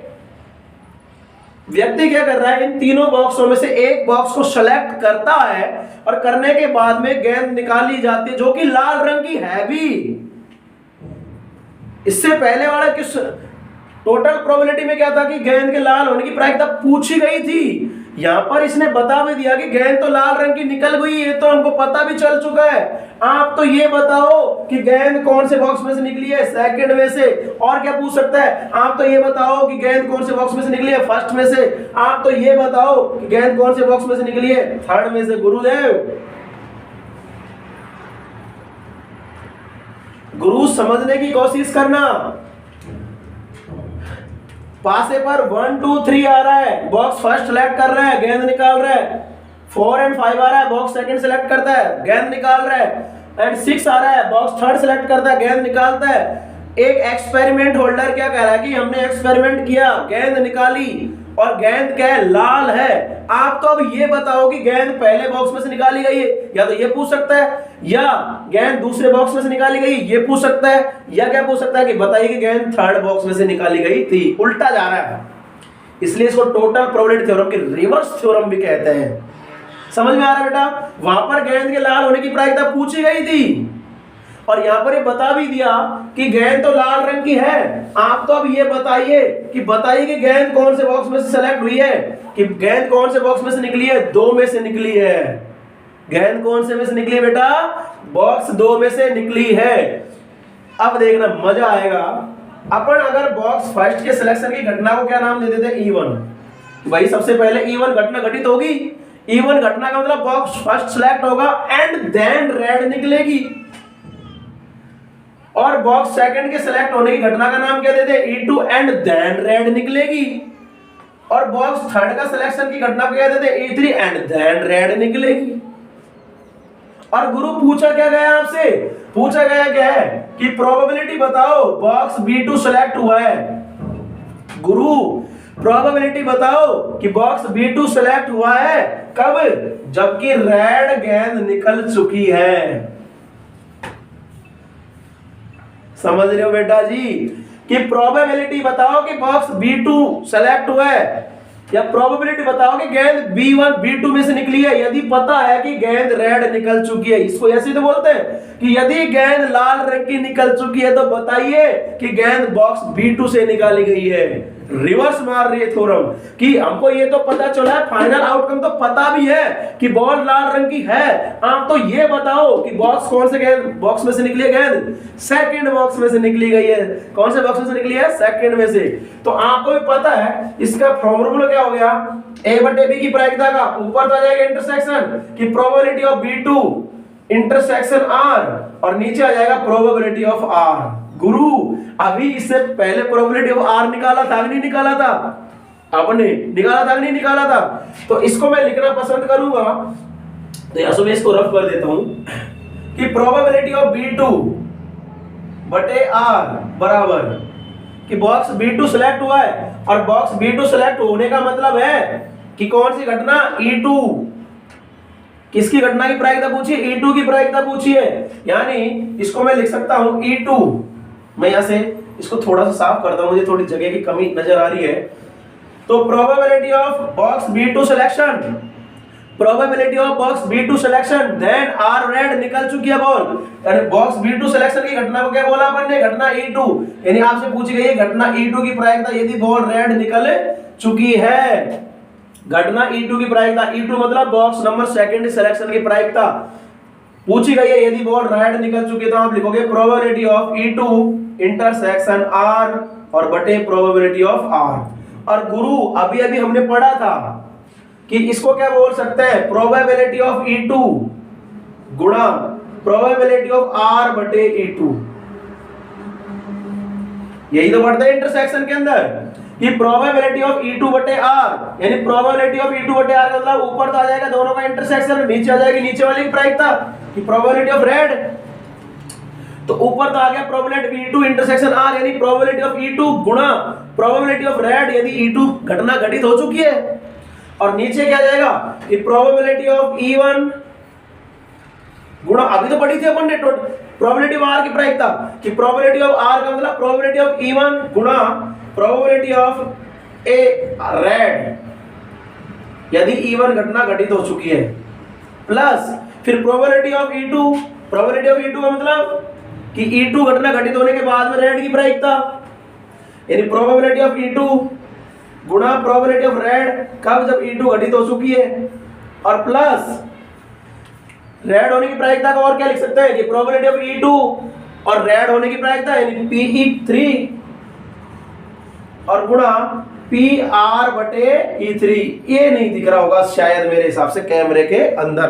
व्यक्ति क्या कर रहा है, इन तीनों बॉक्सों में से एक बॉक्स को सेलेक्ट करता है और करने के बाद में गेंद निकाली जाती है जो कि लाल रंग की है भी। इससे पहले वाला किस टोटल प्रोबेबिलिटी में क्या था कि गेंद के लाल होने की प्रायिकता पूछी गई थी। यहां पर इसने बता भी दिया कि गेंद तो लाल रंग की निकल गई, ये तो हमको पता भी चल चुका है। आप तो ये बताओ कि गेंद कौन से बॉक्स में से निकली है, सेकंड में से। और क्या पूछ सकता है? आप तो ये बताओ कि गेंद कौन से बॉक्स में से निकली है, फर्स्ट में से। आप तो ये बताओ कि गेंद कौन से बॉक्स में से निकली है, थर्ड में से। गुरुदेव, गुरु समझने की कोशिश करना। पासे पर 1 2 3 आ रहा है, बॉक्स फर्स्ट सेलेक्ट कर रहा है, गेंद निकाल रहा है। 4 and 5 आ रहा है, बॉक्स सेकंड सेलेक्ट करता है, गेंद निकाल रहा है। एंड 6 आ रहा है, बॉक्स थर्ड सेलेक्ट करता है, गेंद निकालता है। एक एक्सपेरिमेंट होल्डर क्या कह रहा है कि हमने एक्सपेरिमेंट किया, गेंद निकाली और गेंद क्या है? लाल है। आप तो अब ये बताओ कि गेंद पहले बॉक्स में से निकाली गई है, या तो ये पूछ सकता है, या गेंद दूसरे बॉक्स में से निकाली गई ये पूछ सकता है, या क्या पूछ सकता है कि बताइए कि गेंद थर्ड बॉक्स में से निकाली गई थी। उल्टा जा रहा है, इसलिए इसको टोटल प्रोबेबिलिटी थ्योरम की रिवर्स थ्योरम भी कहते हैं। समझ में आ रहा है बेटा? वहां पर गेंद के लाल होने की प्रायिकता पूछी गई थी और यहां पर ये बता भी दिया कि गेंद तो लाल रंग की है। आप तो अब ये बताइए कि गेंद कौन से बॉक्स में से सेलेक्ट हुई है, कि गेंद कौन से बॉक्स में से निकली है? 2 में से निकली है। गेंद कौन से में से निकली है बेटा? बॉक्स 2 में से निकली है। अब देखना मजा आएगा। अपन अगर बॉक्स फर्स्ट के सिलेक्शन की घटना को क्या नाम दे देते? E1। भाई सबसे पहले E1 घटना घटित होगी। E1 घटना का मतलब बॉक्स फर्स्ट सिलेक्ट होगा एंड देन रेड निकलेगी। और बॉक्स सेकंड के सिलेक्ट होने की घटना का नाम क्या देते? E2 एंड देन रेड निकलेगी। और बॉक्स थर्ड का सिलेक्शन की घटना को क्या देते? E3 एंड देन रेड निकलेगी। और गुरु पूछा क्या गया आपसे? पूछा गया क्या है कि प्रोबेबिलिटी बताओ बॉक्स B2 सेलेक्ट हुआ है। गुरु प्रोबेबिलिटी बताओ कि बॉक्स B2 सेलेक्ट हुआ है कब? जबकि रेड गेंद निकल चुकी है। समझ रहे हो बेटा जी? कि प्रोबेबिलिटी बताओ कि बॉक्स B2 सेलेक्ट हुआ है, या प्रोबेबिलिटी बताओ कि गेंद B1 B2 में से निकली है। यदि पता है कि गेंद रेड निकल चुकी है, इसको ऐसे तो बोलते हैं कि यदि गेंद लाल रंग की निकल चुकी है तो बताइए कि गेंद बॉक्स B2 से निकाली गई है। रिवर्स मार रही है थ्योरम कि हमको ये तो पता चला है, फाइनल आउटकम तो पता भी है कि बॉल लाल रंग की है। आप तो ये बताओ कि बॉक्स कौन से गेंद बॉक्स में से निकली है? गेंद सेकंड बॉक्स में से निकली गई है। कौन से बॉक्स में से निकली है? सेकंड में से। तो आपको भी पता है इसका फॉर्मूला क्या हो गया? A/B की प्रायिकता का ऊपर तो आ जाएगा इंटरसेक्शन की probability of B2 intersection R, और नीचे आ जाएगा प्रोबेबिलिटी ऑफ R। गुरु अभी इससे पहले प्रोबेबिलिटी ऑफ R निकाला था कि नहीं निकाला था? आपने निकाला था कि नहीं निकाला था? तो इसको मैं लिखना पसंद करूंगा, तो यहां से मैं इसको रफ कर देता हूं कि प्रोबेबिलिटी ऑफ B2 बटे R बराबर कि बॉक्स B2 सेलेक्ट हुआ है, और बॉक्स B2 सेलेक्ट होने का मतलब है कि कौन सी घटना? E2। किसकी घटना की प्रायिकता पूछी? E2 की प्रायिकता पूछी है। यानी इसको मैं लिख सकता हूं E2। मैं यहां से इसको थोड़ा सा साफ करता हूं, मुझे थोड़ी जगह की कमी नजर आ रही है। तो probability of box B2 selection, probability of box B2 selection then R red निकल चुकी है बॉल। यानी बॉक्स B2 सिलेक्शन की घटना को क्या बोला अपन ने? घटना E2। यानी आपसे पूछी गई है घटना E2 की प्रायिकता यदि बॉल रेड निकल चुकी है। घटना E2 की प्रायिकता, E2 मतलब बॉक्स नंबर सेकंड सिलेक्शन की प्रायिकता पूछी गई है यदि बॉल रेड निकल चुकी है, तो आप लिखोगे probability of E2 intersection R और बटे प्रोबेबिलिटी ऑफ R। और गुरु अभी अभी हमने पढ़ा था कि इसको क्या बोल सकते हैं? प्रोबेबिलिटी ऑफ E2 गुणा प्रोबेबिलिटी ऑफ R बटे E2। यही तो पढ़ते हैं इंटरसेक्शन के अंदर कि प्रोबेबिलिटी ऑफ E2 बटे R, यानी प्रोबेबिलिटी ऑफ E2 बटे R का मतलब ऊपर तो आ जाएगा दोनों का इंटरसेक्शन, नीचे आ जाएगी नीचे वाली की प्रायिकता कि प्रोबेबिलिटी ऑफ रेड। तो ऊपर तो आ गया प्रोबेबिलिटी E2 इंटरसेक्शन R, यानी प्रोबेबिलिटी ऑफ E2 गुणा प्रोबेबिलिटी ऑफ रेड यदि E2 घटना घटित हो चुकी है, और नीचे क्या जाएगा कि प्रोबेबिलिटी ऑफ E1 गुणा, अभी तो पढ़ी थी अपन ने प्रोबेबिलिटी ऑफ R की प्रायिकता कि प्रोबेबिलिटी ऑफ R का मतलब प्रोबेबिलिटी ऑफ E1 गुणा प्रोबेबिलिटी ऑफ ए रेड यदि E1 घटना घटित हो चुकी है, प्लस फिर probability of E2, probability of E2 का मतलब कि E2 घटना घटित होने के बाद में रेड की प्रायिकता, यानी प्रोबेबिलिटी ऑफ E2 गुणा प्रोबेबिलिटी ऑफ रेड कब, जब E2 घटित हो चुकी है, और प्लस रेड होने की प्रायिकता को और क्या लिख सकते हैं कि प्रोबेबिलिटी ऑफ E2 और रेड होने की प्रायिकता यानी PE3 और गुणा PR बटे E3। ये नहीं दिख रहा होगा शायद मेरे हिसाब से कैमरे के अंदर,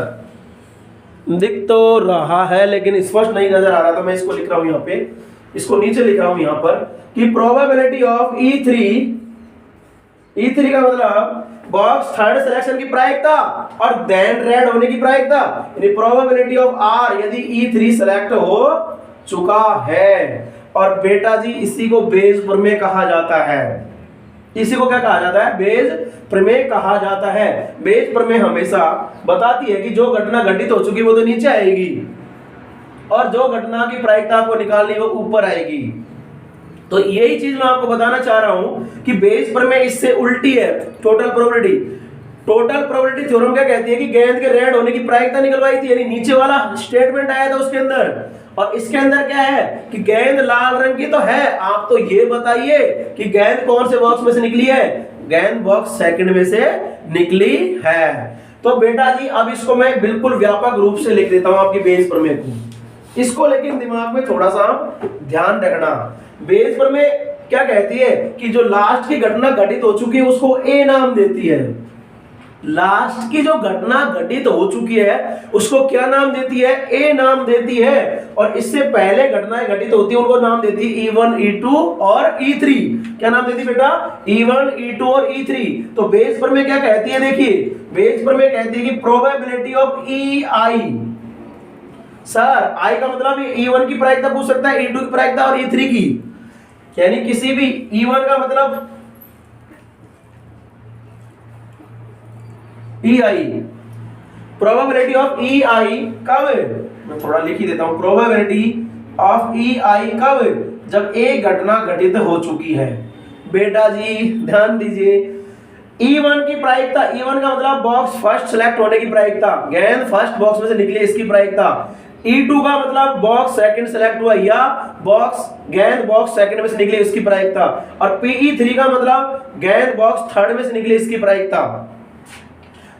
दिख तो रहा है लेकिन स्पष्ट नहीं नजर आ रहा, तो मैं इसको लिख रहा हूं यहाँ पे, इसको नीचे लिख रहा हूं यहाँ पर कि प्रोबेबिलिटी ऑफ E3 का मतलब बॉक्स थर्ड सिलेक्शन की प्रायिकता और देन रेड होने की प्रायिकता, यानी प्रोबेबिलिटी ऑफ R यदि E3 सेलेक्ट हो चुका है। और बेटा जी इसी को बेज प्रमेय कहा जाता है, इसी को क्या कहा जाता है, बेज प्रमेय कहा जाता है। बेज प्रमेय हमेशा बताती है कि जो घटना घटित हो चुकी वो तो नीचे आएगी और जो घटना की प्रायिकता को निकालनी वो ऊपर आएगी। तो यही चीज मैं आपको बताना चाह रहा हूं कि बेज प्रमेय इससे उल्टी है total probability. Total probability theorem क्या कहती है कि गेंद के रेड होने की प्रायिकता निकलवाई थी, यानी नीचे वाला स्टेटमेंट आया था उसके अंदर, और इसके अंदर क्या है कि गेंद लाल रंग की तो है, आप तो ये बताइए कि गेंद कौन से बॉक्स में से निकली है, गेंद बॉक्स सेकंड में से निकली है। तो बेटा जी अब इसको मैं बिल्कुल व्यापक रूप से लिख देता हूं आपकी बेज प्रमेय को, इसको लेकिन दिमाग में थोड़ा सा ध्यान रखना। बेज प्रमेय क्या कहती है कि जो लास्ट की घटना घटित हो चुकी है उसको ए नाम देती है, लास्ट की जो घटना घटित हो चुकी है उसको क्या नाम देती है, ए नाम देती है, और इससे पहले घटनाएं घटित होती है उनको नाम देती है E1, E2 और E3। क्या नाम देती है बेटा, E1, E2 और E3। तो बेस प्रमेय क्या कहती है, देखिए बेस प्रमेय कहती है कि probability of EI, sir I का मतलब E1 की प्रायिकता पूछ सकता है, E2 की प्रायिकता और E3 की, यानी किसी भी E1 का मतलब EI, प्रोबेबिलिटी ऑफ EI कब, मैं थोड़ा लिख ही देता हूं, प्रोबेबिलिटी ऑफ EI कब, जब एक घटना घटित हो चुकी है। बेटा जी ध्यान दीजिए, E1 की प्रायिकता, E1 का मतलब बॉक्स फर्स्ट सेलेक्ट होने की प्रायिकता, गेंद फर्स्ट बॉक्स में से निकली इसकी प्रायिकता। E2 का मतलब बॉक्स सेकंड सेलेक्ट हुआ या बॉक्स गेंद बॉक्स सेकंड में से निकली इसकी प्रायिकता, और PE3 का मतलब गेंद बॉक्स थर्ड में से निकली इसकी प्रायिकता।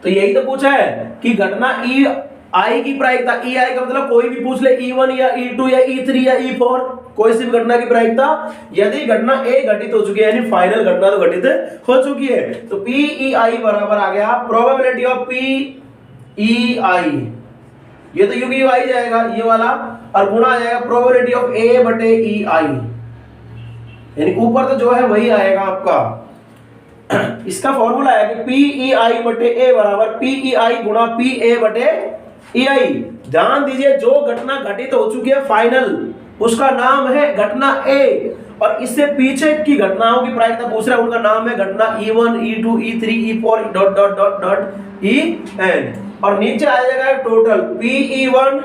तो यही तो पूछा है कि घटना EI की प्रायिकता, EI का मतलब कोई भी पूछ ले, E1 या E2 या E3 या E4, कोई सी भी घटना की प्रायिकता यदि घटना A घटित हो चुकी है, यानी फाइनल घटना तो घटित हो चुकी है, तो PEI बराबर आ गया प्रोबेबिलिटी ऑफ PEI, ये तो यू की आई जाएगा ये वाला, और गुणा आ जाएगा प्रोबेबिलिटी ऑफ A बटे EI, यानी ऊपर तो जो है वही आएगा आपका। इसका फॉर्मूला है कि PEI बटे A बराबर PEI गुणा PA बटे EI। ध्यान दीजिए जो घटना घटित हो चुकी है फाइनल उसका नाम है घटना A, और इससे पीछे की घटनाओं की प्रायिकता पूछ रहा है उनका नाम है घटना E1, E2, E3, E4 dot dot dot dot EN, और नीचे आ जाएगा टोटल PE1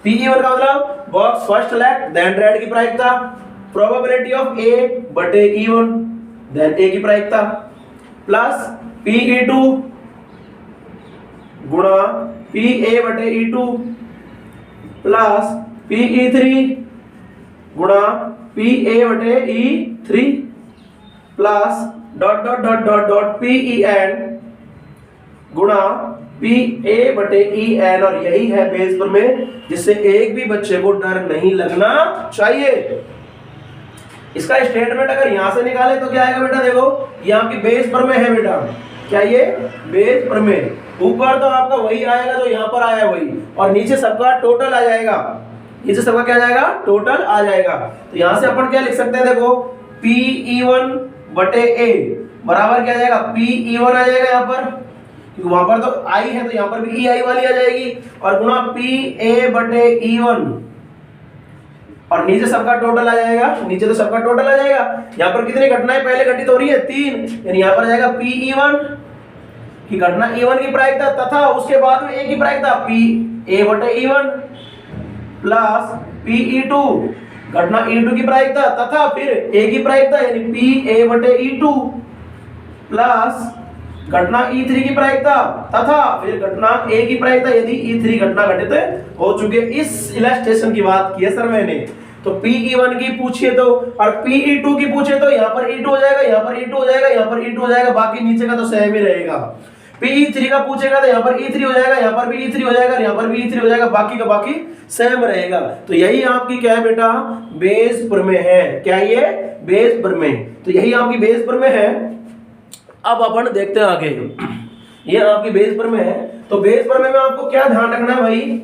का मतलब box first select then red की प्रायिकता, प्रोबेबिलिटी ऑफ A बटे E1 देन A की प्रायिकता, प्लस PE2 गुणा PA बटे E2 प्लस PE3 गुणा PA बटे E3 plus dot dot dot dot dot PEN गुणा PA बटे EN, और यही है बेस प्रमेय जिससे एक भी बच्चे को डर नहीं लगना चाहिए। इसका स्टेटमेंट अगर यहां से निकाले तो क्या आएगा बेटा, देखो यहाँ की बेस प्रमेय है बेटा, क्या ये बेस प्रमेय, ऊपर तो आपका वही आएगा जो यहाँ पर आया वही, और नीचे सबका टोटल आ जाएगा, नीचे सबका क्या आ जाएगा, टोटल आ जाएगा। तो यहां से अपन क्या लिख सकते हैं, देखो PE1 बटे A बराबर क्या आ जाएगा, PE1 आ जाएगा यहाँ पर, क्योंकि वहां पर तो I है तो यहाँ पर भी EI वाली आ जाएगी, और गुणा PA बटे E1, और नीचे सबका टोटल आ जाएगा, नीचे तो सबका टोटल आ जाएगा। यहाँ पर कितनी घटनाएं पहले घटित हो रही है, 3, यानी यहाँ पर आ जाएगा PE1 की घटना E1 की प्रायिकता तथा उसके बाद में A की प्रायिकता PA बटे E1 प्लस PE2 घटना E2 की प्रायिकता तथा फिर A की प्रायिकता यानी PA बटे E2 प्लस घटना E3 की प्रायिकता तथा फिर घटना A की प्रायिकता यदि E3 घटना घटित हो चुके। इस इलस्ट्रेशन की बात की है सर मैंने। तो PE1 की पूछिए तो और PE2 की पूछे तो यहाँ पर E2 हो जाएगा, यहाँ पर E2 हो जाएगा, यहाँ पर E2 हो जाएगा, बाकी नीचे का तो सेम ही रहेगा। PE3 का पूछेगा तो यहाँ पर E3 हो जाएगा, यहाँ पर भी E3 हो जाएगा, यहाँ पर भी E3 हो जाएगा, बाकी का बाकी सेम रहेगा। तो यही आपकी क्या है बेटा, बेस प्रमेय है। क्या ये, बेस प्रमेय। तो यही आपकी बेस प्रमेय है। अब अपन देखते हैं आगे, ये आपकी बेस प्रमेय है। तो बेस प्रमेय में आपको क्या ध्यान रखना है भाई,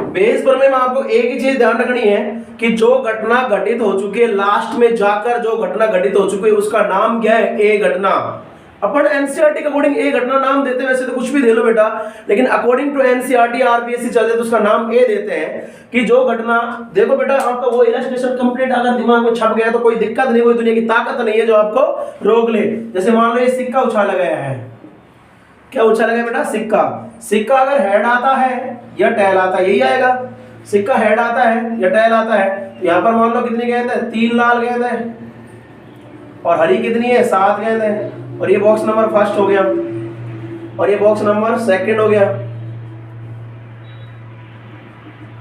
बेस प्रमेय में आपको एक ही चीज ध्यान रखनी है कि जो घटना घटित हो चुकी है, लास्ट में जाकर जो घटना घटित हो चुकी है उसका नाम क्या है, ए घटना। अपन एनसीईआरटी के अकॉर्डिंग ए घटना नाम देते हैं, वैसे तो कुछ भी दे लो बेटा, लेकिन अकॉर्डिंग टू एनसीईआरटी आरपीएससी चलते तो उसका नाम ए देते हैं कि जो घटना, देखो बेटा आपका वो इलस्ट्रेशन कंप्लीट अगर दिमाग में छप गया तो कोई दिक्कत नहीं, कोई दुनिया की ताकत नहीं है जो आपको रोक ले। जैसे मान लो ये सिक्का उछाला गया है, क्या उछाला गया बेटा, सिक्का। सिक्का अगर हेड आता है या टेल आता है, यही आएगा। सिक्का हेड आता है या टेल आता है, तो यहाँ पर मान लो कितनी गेंद है, 3 लाल गेंद है, और हरी कितनी है, 7 गेंद है, और ये बॉक्स नंबर फर्स्ट हो गया और ये बॉक्स नंबर सेकंड हो गया,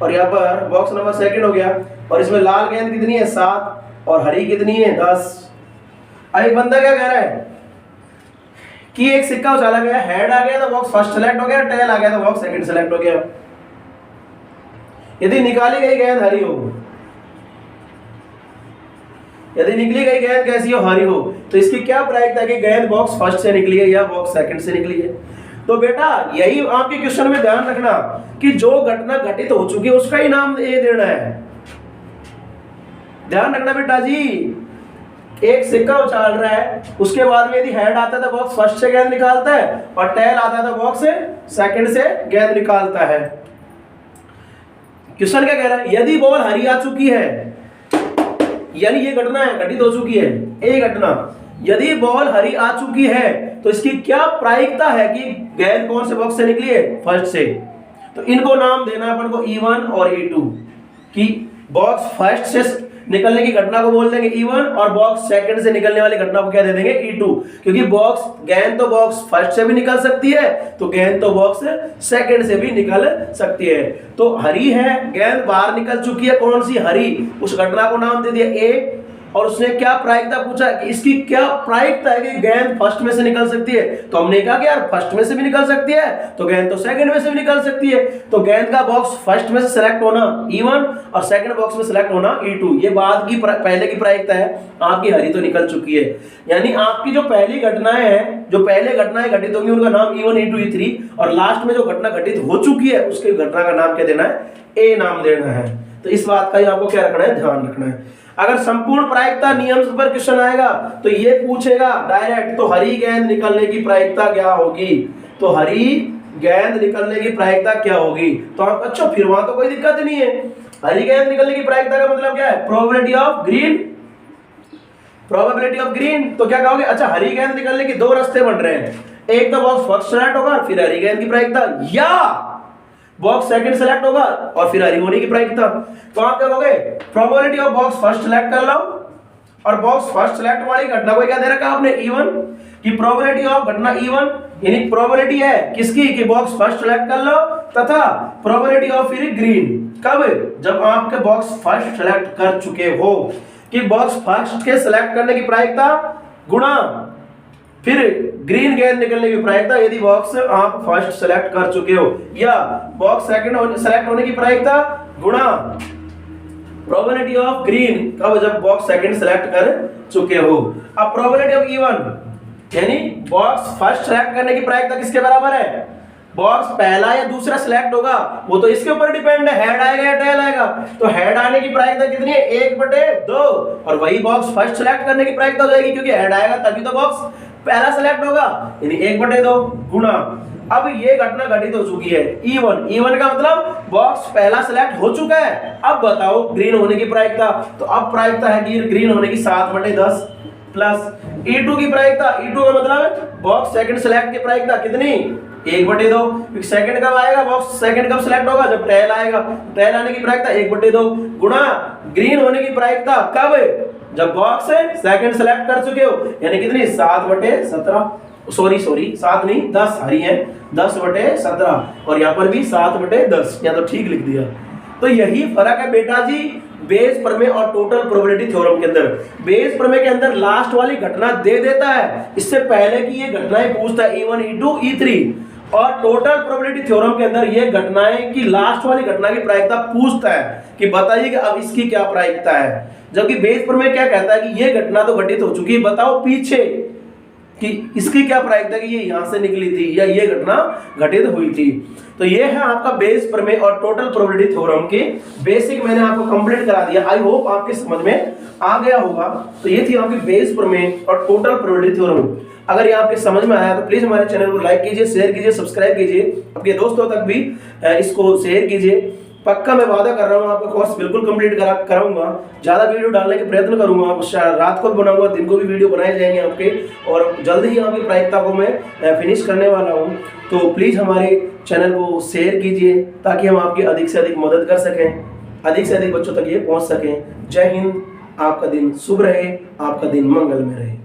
और यहाँ पर बॉक्स नंबर सेकंड हो गया, और इसमें लाल गेंद कितनी है, 7, और हरी कितनी है, 10। अब एक बंदा क्या कह रहा है कि एक सिक्का उछाला गया, हेड आ गया तो बॉक्स फर्स्ट सेलेक्ट हो गया, टेल आ गया तो बॉक्स सेकंड सेलेक्ट हो गया। यदि निकाली गई गेंद हरी हो, यदि निकली गई गेंद कैसी हो, हरी हो, तो इसकी क्या प्रायिकता है कि गेंद बॉक्स फर्स्ट से निकली है या बॉक्स सेकंड से निकली है। तो बेटा यही आपके क्वेश्चन में ध्यान रखना कि जो घटना घटित हो चुकी है उसका ही नाम ए देना है। ध्यान रखना बेटा जी, एक सिक्का उछाल रहा है, उसके बाद में यदि हेड आता है तो बॉक्स फर्स्ट से गेंद निकालता है, और टेल आता है तो बॉक्स सेकंड से गेंद निकालता है। क्वेश्चन क्या कह रहा है, यदि बॉल हरी आ चुकी है, यानी ये घटना है घटित हो चुकी है, ए घटना, यदि बॉल हरी आ चुकी है तो इसकी क्या प्रायिकता है कि गेंद कौन से बॉक्स से निकली है, फर्स्ट से। तो इनको नाम देना है अपन को E1 और E2 कि बॉक्स फर्स्ट से निकलने की घटना को बोल देंगे E1 और बॉक्स सेकंड से निकलने वाली घटना को क्या दे देंगे, E2, क्योंकि बॉक्स गेंद तो बॉक्स फर्स्ट से भी निकल सकती है तो गेंद तो बॉक्स सेकंड से भी निकल सकती है। तो हरी है, गेंद बाहर निकल चुकी है, कौन सी, हरी, उस घटना को नाम दे दिया ए, और उसने क्या प्रायिकता पूछा कि इसकी क्या प्रायिकता है कि गेंद फर्स्ट में से निकल सकती है। तो हमने कहा कि यार फर्स्ट में से भी निकल सकती है तो गेंद तो सेकंड में से भी निकल सकती है। तो गेंद का बॉक्स फर्स्ट में से सिलेक्ट होना E1 और सेकंड बॉक्स में सिलेक्ट होना E2, ये बाद की पहले की प्रायिकता है। आपकी हरी तो निकल चुकी है, यानी आपकी जो पहली घटनाएं हैं, जो पहले घटनाएं घटित होंगी उनका नाम E1 E2 E3, और लास्ट में जो घटना घटित हो चुकी है उसके घटना का नाम क्या देना है, ए नाम देना है। तो इस बात का ही आपको क्या रखना है, ध्यान रखना है। अगर संपूर्ण प्रायिकता नियम पर क्वेश्चन आएगा तो ये पूछेगा डायरेक्ट, तो हरी गेंद निकलने की प्रायिकता क्या होगी, तो हरी गेंद निकलने की प्रायिकता क्या होगी। तो आप अच्छा, फिर वहां तो कोई दिक्कत नहीं है। हरी गेंद निकलने की प्रायिकता का मतलब क्या है, probability of green, probability of green. तो क्या कहोगे, अच्छा हरी गेंद निकलने के 2 रास्ते बन रहे हैं, एक तो बॉक्स फर्स्ट सेलेक्ट होगा फिर हरी गेंद की प्रायिकता, या बॉक्स सेकंड सेलेक्ट होगा और फिर हरी होने की प्रायिकता। तो आप क्या कहोगे, probability of box first select कर लो, और बॉक्स फर्स्ट सेलेक्ट वाली घटना को क्या दे रखा आपने, E1 की प्रोबेबिलिटी ऑफ घटना E1, यानी प्रोबेबिलिटी है किसकी कि बॉक्स फर्स्ट सेलेक्ट कर लो, तथा प्रोबेबिलिटी ऑफ फिर ग्रीन, कब, जब आपके बॉक्स फर्स्ट सेलेक्ट कर चुके हो, कि बॉक्स फर्स्ट के सेलेक्ट करने की प्रायिकता गुणा फिर ग्रीन गेंद निकलने की प्रायिकता यदि बॉक्स आप फर्स्ट सेलेक्ट कर चुके हो, या बॉक्स सेकंड सेलेक्ट होने की प्रायिकता गुणा प्रोबेबिलिटी ऑफ ग्रीन कब, जब बॉक्स सेकंड सेलेक्ट कर चुके हो। अब प्रोबेबिलिटी ऑफ इवन यानी बॉक्स फर्स्ट सेलेक्ट करने की प्रायिकता किसके बराबर है, बॉक्स पहला या दूसरा सिलेक्ट होगा वो तो इसके ऊपर डिपेंड है, हेड आएगा या टेल आएगा। तो हेड आने की प्रायिकता कितनी है, 1/2, और वही बॉक्स फर्स्ट सेलेक्ट करने की प्रायिकता हो जाएगी क्योंकि हेड आएगा तभी तो बॉक्स पहला सेलेक्ट होगा, यानी 1/2 गुना। अब ये घटना घटित हो चुकी है इवन, इवन का मतलब बॉक्स पहला सेलेक्ट हो चुका है। अब बताओ ग्रीन होने की प्रायिकता, तो अब प्रायिकता है कि ग्रीन होने की 7/10 प्लस E2 की प्रायिकता, E2 का मतलब बॉक्स सेकंड सेलेक्ट की प्रायिकता कितनी, 1/2। सेकंड कब आएगा, बॉक्स सेकंड कब सिलेक्ट होगा, जब टेल आएगा, टेल आने की प्रायिकता 1/2 गुना ग्रीन होने की प्रायिकता कब, जब बॉक्स सेकंड सेलेक्ट कर चुके हो, यानी कितनी 7/17, सॉरी 7 नहीं 10 हरी है, 10/17, और यहाँ पर भी 7/10, या तो ठीक लिख दिया। तो यही फर्क है बेटा जी बेस प्रमेय और टोटल प्रोबेबिलिटी थ्योरम के अंदर। बेस प्रमेय के अंदर लास्ट वाली घटना दे देता है, इससे पहले की ये घटनाएं पूछता है E1, E2, E3, और टोटल प्रोबेबिलिटी थ्योरम के अंदर ये घटनाएं की लास्ट वाली घटना की प्रायिकता पूछता है कि बताइए कि अब इसकी क्या प्रायिकता है। जबकि बेस प्रमेय क्या कहता है कि ये घटना तो घटित हो चुकी है, बताओ पीछे कि इसकी क्या प्रायिकता कि ये यहां से निकली थी या ये घटना घटित हुई थी। तो ये है आपका बेस प्रमेय और टोटल प्रोबेबिलिटी थ्योरम के बेसिक, मैंने आपको कंप्लीट करा दिया। आई होप आपके समझ में आ गया होगा। तो ये थी आपकी बेस प्रमेय और टोटल प्रोबेबिलिटी थ्योरम। अगर ये आपके समझ में आया तो प्लीज हमारे चैनल को लाइक कीजिए, शेयर कीजिए, सब्सक्राइब कीजिए, आपके दोस्तों तक भी इसको शेयर कीजिए। पक्का मैं वादा कर रहा हूँ आपका कोर्स बिल्कुल कंप्लीट कराऊंगा, ज्यादा वीडियो डालने के प्रयत्न करूंगा, रात को भी बनाऊंगा, दिन को भी वीडियो बनाए जाएंगे आपके, और जल्द ही आपकी प्रायिकता को मैं फिनिश करने वाला हूँ। तो प्लीज हमारे चैनल को शेयर कीजिए ताकि हम आपकी अधिक से अधिक मदद कर सकें, अधिक से अधिक बच्चों तक ये पहुँच सकें। जय हिंद, आपका दिन शुभ रहे, आपका दिन मंगल में रहे।